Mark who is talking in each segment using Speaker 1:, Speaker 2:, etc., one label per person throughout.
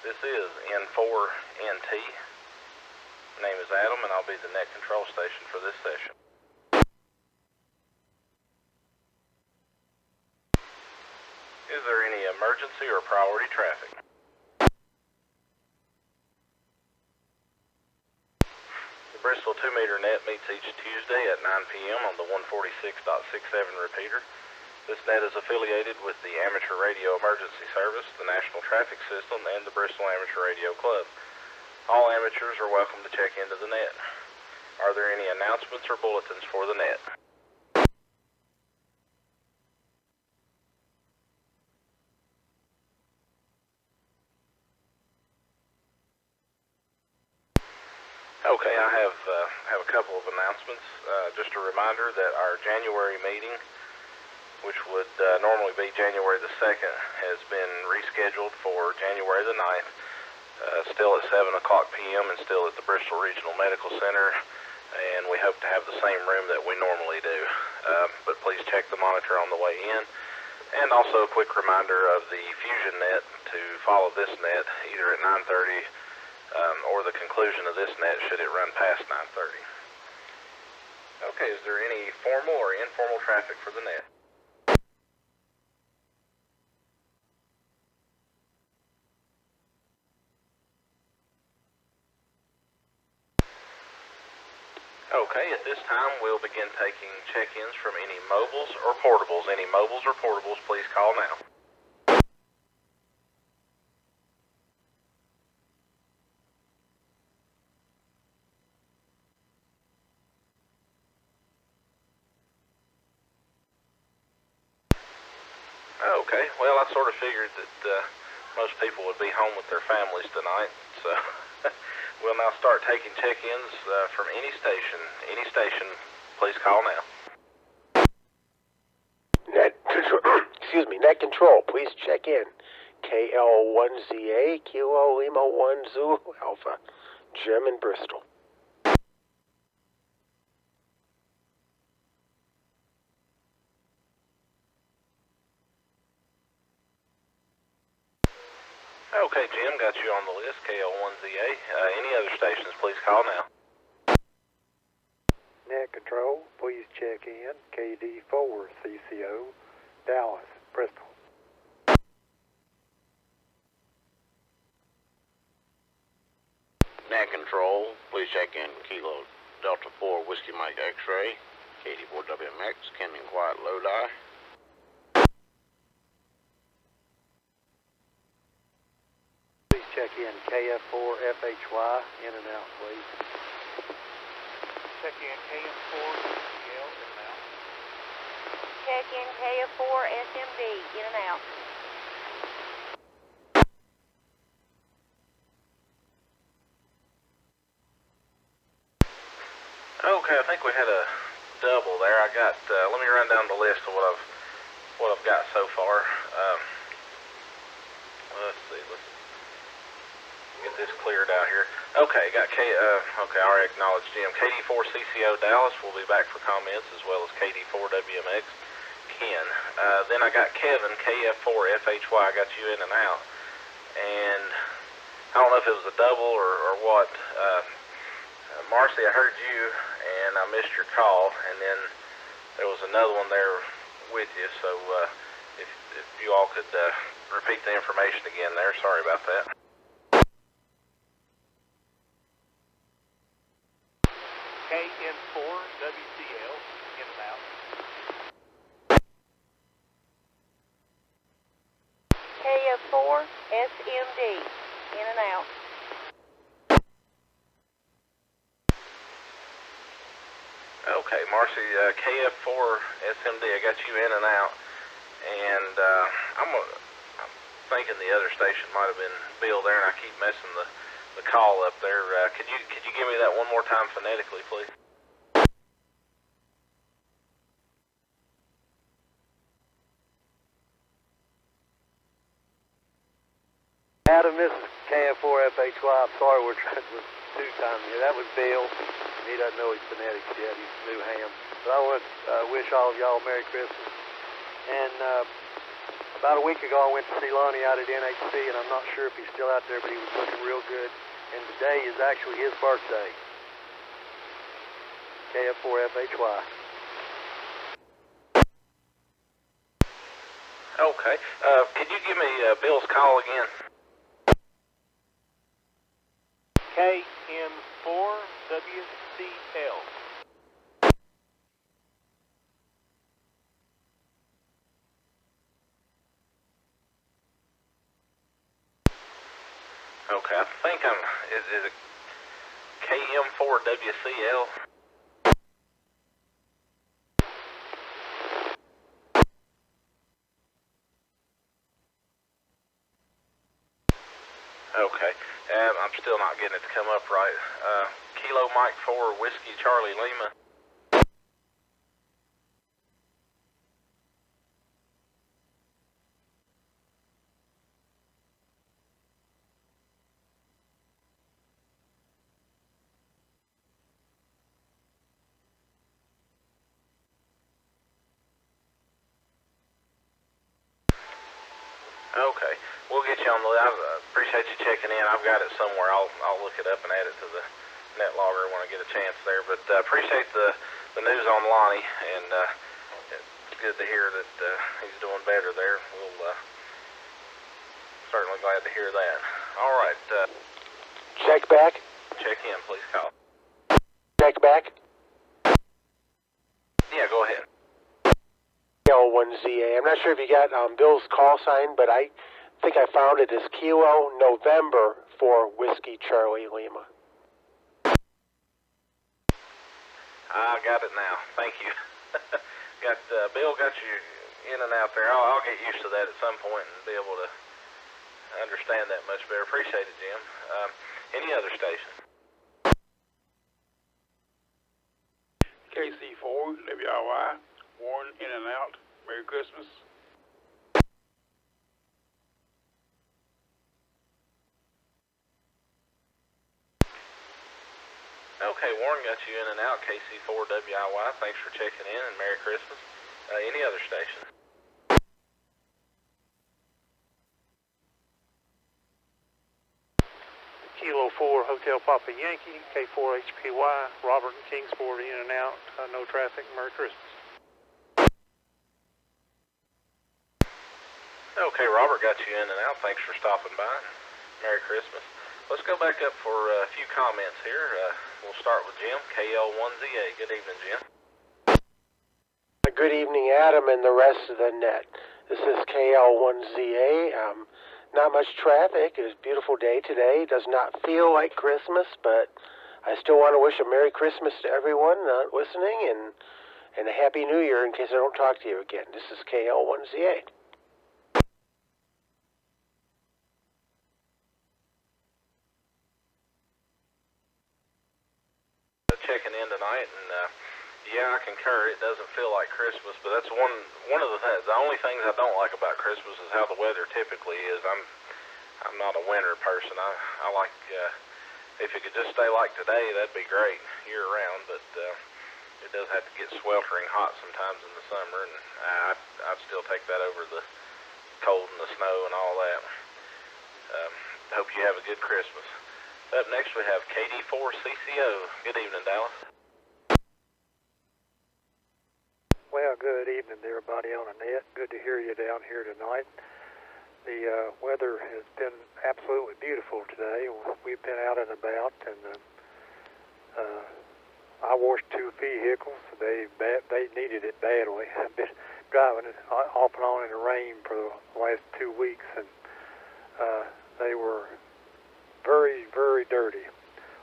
Speaker 1: This is N4NT. My name is Adam, and I'll be the net control station for this session. Is there any emergency or priority traffic? The Bristol 2-meter net meets each Tuesday at 9 p.m. on the 146.67 repeater. This net is affiliated with the Amateur Radio Emergency Service, the National Traffic System, and the Bristol Amateur Radio Club. All amateurs are welcome to check into the net. Are there any announcements or bulletins for the net? Okay, I have a couple of announcements. Just a reminder that our January meeting, which would normally be January the 2nd, has been rescheduled for January the 9th, still at 7 o'clock p.m. and still at the Bristol Regional Medical Center, and we hope to have the same room that we normally do. But please check the monitor on the way in. And also a quick reminder of the Fusion net to follow this net either at 9:30 or the conclusion of this net should it run past 9:30. Okay, is there any formal or informal traffic for the net? Okay, at this time we'll begin taking check-ins from any mobiles or portables. Any mobiles or portables, please call now. Okay, well, I sort of figured that most people would be home with their families tonight, so we'll now start taking check-ins from any station. Any station, please call now.
Speaker 2: Net control, please check in. KL1ZA, Kilo Lima 1 Zulu Alpha, German Bristol.
Speaker 1: Okay, Jim, got you on the list, KL1ZA. Any other stations, please call now.
Speaker 3: Net control, please check in. KD4 CCO, Dallas, Bristol.
Speaker 4: Net control, please check in. Kilo Delta 4 Whiskey Mike X-ray, KD4 WMX, Kenton Quiet Lodi.
Speaker 3: Check in KF4 FHY, in and out, please. Check in KF4 CL, in and out.
Speaker 5: Check in KF4 SMD, in and out.
Speaker 1: Okay, I think we had a double there. I got. Let me run down the list of what I've got so far. Let's see. Let's get this cleared out here. Okay, got okay, I already acknowledged Jim. KD4 CCO Dallas will be back for comments, as well as KD4 WMX Ken. Then I got Kevin, KF4 FHY. I got you in and out. And I don't know if it was a double or what. Marcy, I heard you, and I missed your call. And then there was another one there with you. So if you all could repeat the information again there. Sorry about that.
Speaker 3: KN4 WCL, in and out.
Speaker 5: KF4 SMD, in and out.
Speaker 1: Okay, Marcy, KF4 SMD, I got you in and out. And I'm thinking the other station might have been Bill there, and I keep messing the call up there. Could you give me that one more time phonetically, please?
Speaker 3: Adam, this is KF4 FHY. I'm sorry we're trying to two times here. That was Bill. He doesn't know his phonetics yet. He's new ham. But I want to wish all of y'all Merry Christmas. And About a week ago, I went to see Lonnie out at NHC, and I'm not sure if he's still out there, but he was looking real good. And today is actually his birthday. KF4FHY.
Speaker 1: Okay. Could you give me Bill's call again?
Speaker 2: KM4WCL.
Speaker 1: Okay, I think is it KM4WCL? Okay, I'm still not getting it to come up right. Kilo Mike 4 Whiskey Charlie Lima. Okay, we'll get you on the. I appreciate you checking in. I've got it somewhere. I'll look it up and add it to the net logger when I get a chance there. But appreciate the news on Lonnie, and it's good to hear that he's doing better there. We'll certainly glad to hear that. All right,
Speaker 2: Check back.
Speaker 1: check in, please call.
Speaker 2: Check back.
Speaker 1: Yeah, go ahead.
Speaker 2: L1ZA. I'm not sure if you got Bill's call sign, but I think I found it as Kilo November for Whiskey Charlie Lima.
Speaker 1: I got it now. Thank you. Got Bill got you in and out there. I'll get used to that at some point and be able to understand that much better. Appreciate it, Jim. Any other station?
Speaker 6: KC4, WRY, Warren in and out. Merry Christmas.
Speaker 1: Okay, Warren got you in and out. KC4WIY. Thanks for checking in and Merry Christmas. Any other station?
Speaker 7: Kilo 4 Hotel Papa Yankee, K4HPY, Robert and Kingsport in and out, no traffic, Merry Christmas.
Speaker 1: Okay, Robert got you in and out. Thanks for stopping by. Merry Christmas. Let's go back up for a few comments here. We'll start with Jim, KL1ZA. Good evening, Jim.
Speaker 2: Good evening, Adam, and the rest of the net. This is KL1ZA. Not much traffic. It's a beautiful day today. It does not feel like Christmas, but I still want to wish a Merry Christmas to everyone listening and a Happy New Year in case I don't talk to you again. This is KL1ZA.
Speaker 1: Checking in tonight, and yeah, I concur. It doesn't feel like Christmas, but that's one of the things. The only things I don't like about Christmas is how the weather typically is. I'm not a winter person. I like if it could just stay like today, that'd be great year round. But it does have to get sweltering hot sometimes in the summer, and I'd still take that over the cold and the snow and all that. Hope you have a good Christmas. Up next we have KD4CCO. Good evening, Dallas.
Speaker 3: Well, good evening to everybody on the net. Good to hear you down here tonight. The weather has been absolutely beautiful today. We've been out and about, and I washed 2 vehicles. They needed it badly. I've been driving it off and on in the rain for the last 2 weeks, and they were very, very dirty,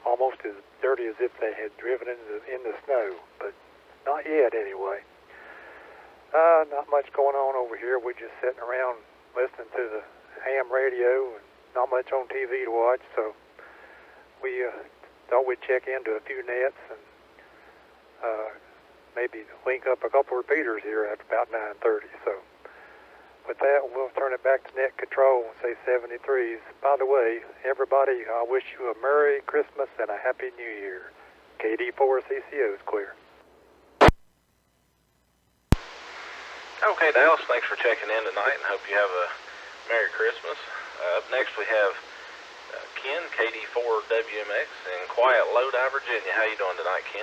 Speaker 3: almost as dirty as if they had driven in the snow, but not yet anyway. Not much going on over here. We're just sitting around listening to the ham radio and not much on TV to watch, so we thought we'd check into a few nets and maybe link up a couple repeaters here after about 9:30. So with that, we'll turn it back to net control and say 73s. By the way, everybody, I wish you a Merry Christmas and a Happy New Year. KD4CCO is clear.
Speaker 1: Okay, Dallas, thanks for checking in tonight, and hope you have a Merry Christmas. Up next we have Ken, KD4WMX, in quiet Lodi, Virginia. How you doing tonight, Ken?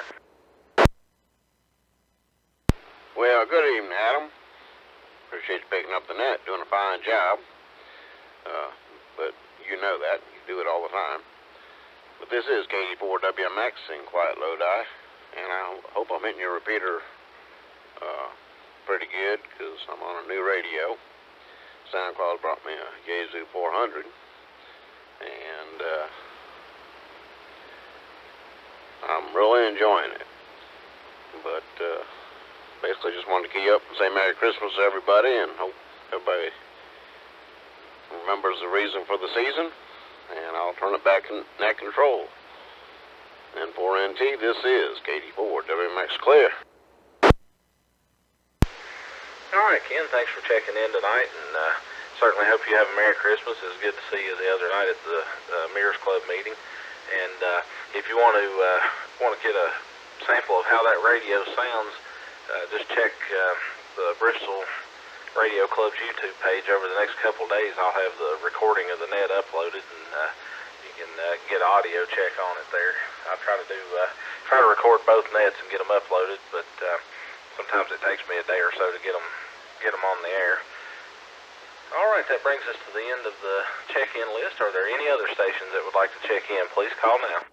Speaker 4: Well, good evening, Adam. Appreciate you picking up the net, doing a fine job. But you know that. You do it all the time. But this is KD4WMX in quiet Lodi, and I hope I'm hitting your repeater pretty good, because I'm on a new radio. SoundCloud brought me a Yaesu 400, and I'm really enjoying it. But basically just wanted to key up and say Merry Christmas to everybody, and hope everybody remembers the reason for the season, and I'll turn it back in net control. And for NT, this is KD4WMX Clear.
Speaker 1: All right, Ken, thanks for checking in tonight, and certainly hope you have a Merry Christmas. It was good to see you the other night at the Mirrors Club meeting. And if you want to get a sample of how that radio sounds, just check the Bristol Radio Club's YouTube page. Over the next couple of days, I'll have the recording of the net uploaded, and you can get audio check on it there. I try to record both nets and get them uploaded, but sometimes it takes me a day or so to get them on the air. All right, that brings us to the end of the check-in list. Are there any other stations that would like to check in? Please call now.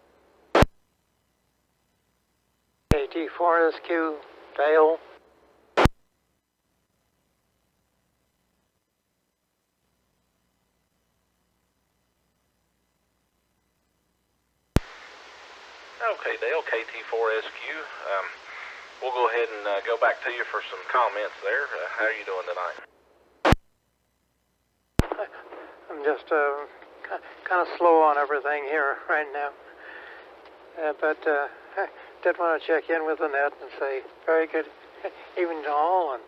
Speaker 2: KT4SQ, Dale.
Speaker 1: Okay, Dale, KT4SQ. We'll go ahead and go back to you for some comments there. How are you doing tonight?
Speaker 8: I'm just kind of slow on everything here right now. But I did want to check in with the net and say very good evening to all, and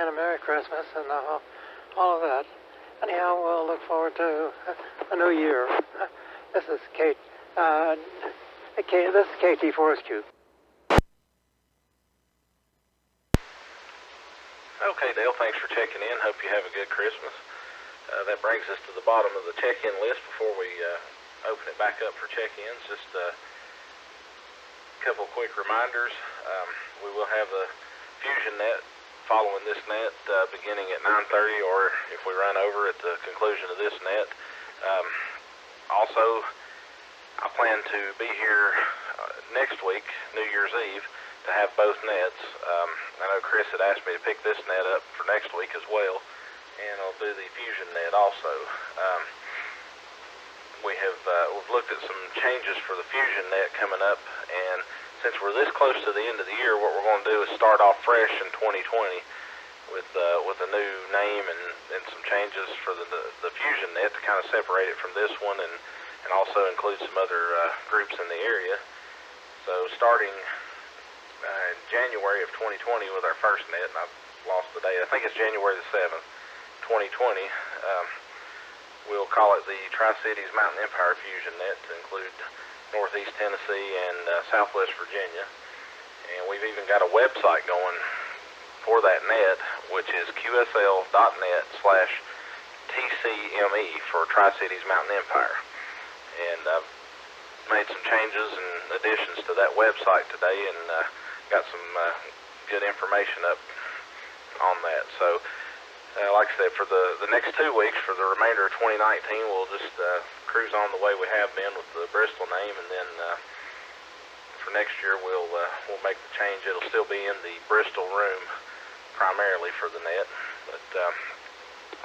Speaker 8: a Merry Christmas and all of that. Anyhow, we'll look forward to a new year. This is this is KT4SQ.
Speaker 1: Okay, Dale, thanks for checking in. Hope you have a good Christmas. That brings us to the bottom of the check-in list before we open it back up for check-ins. Just a couple quick reminders. We will have the Fusion net following this net beginning at 9:30, or if we run over at the conclusion of this net. Also, I plan to be here next week, New Year's Eve, to have both nets. I know Chris had asked me to pick this net up for next week as well, and I'll do the Fusion net also. We've looked at some changes for the Fusion net coming up, and since we're this close to the end of the year, what we're going to do is start off fresh in 2020 with a new name and some changes for the Fusion net to kind of separate it from this one, and also include some other groups in the area. So starting in January of 2020 with our first net, and I've lost the date, I think it's January the 7th, 2020, we'll call it the Tri-Cities Mountain Empire Fusion net to include Northeast Tennessee and Southwest Virginia. And we've even got a website going for that net, which is qsl.net/TCME for Tri-Cities Mountain Empire. And I've made some changes and additions to that website today, and got some good information up on that. So, like I said, for the next 2 weeks, for the remainder of 2019, we'll just cruise on the way we have been with the Bristol name, and then for next year we'll make the change. It'll still be in the Bristol room primarily for the net. But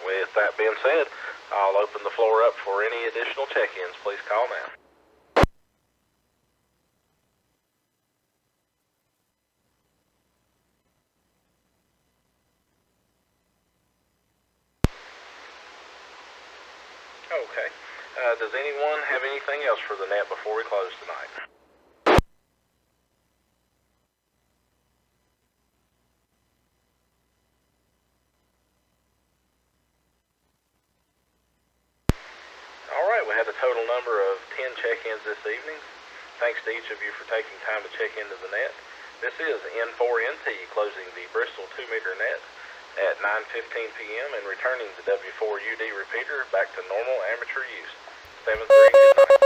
Speaker 1: with that being said, I'll open the floor up for any additional check-ins. Please call now. Okay. Does anyone have anything else for the net before we close tonight? We had a total number of 10 check-ins this evening. Thanks to each of you for taking time to check into the net. This is N4NT closing the Bristol 2-meter net at 9:15 p.m. and returning the W4UD repeater back to normal amateur use. 7-3, good night.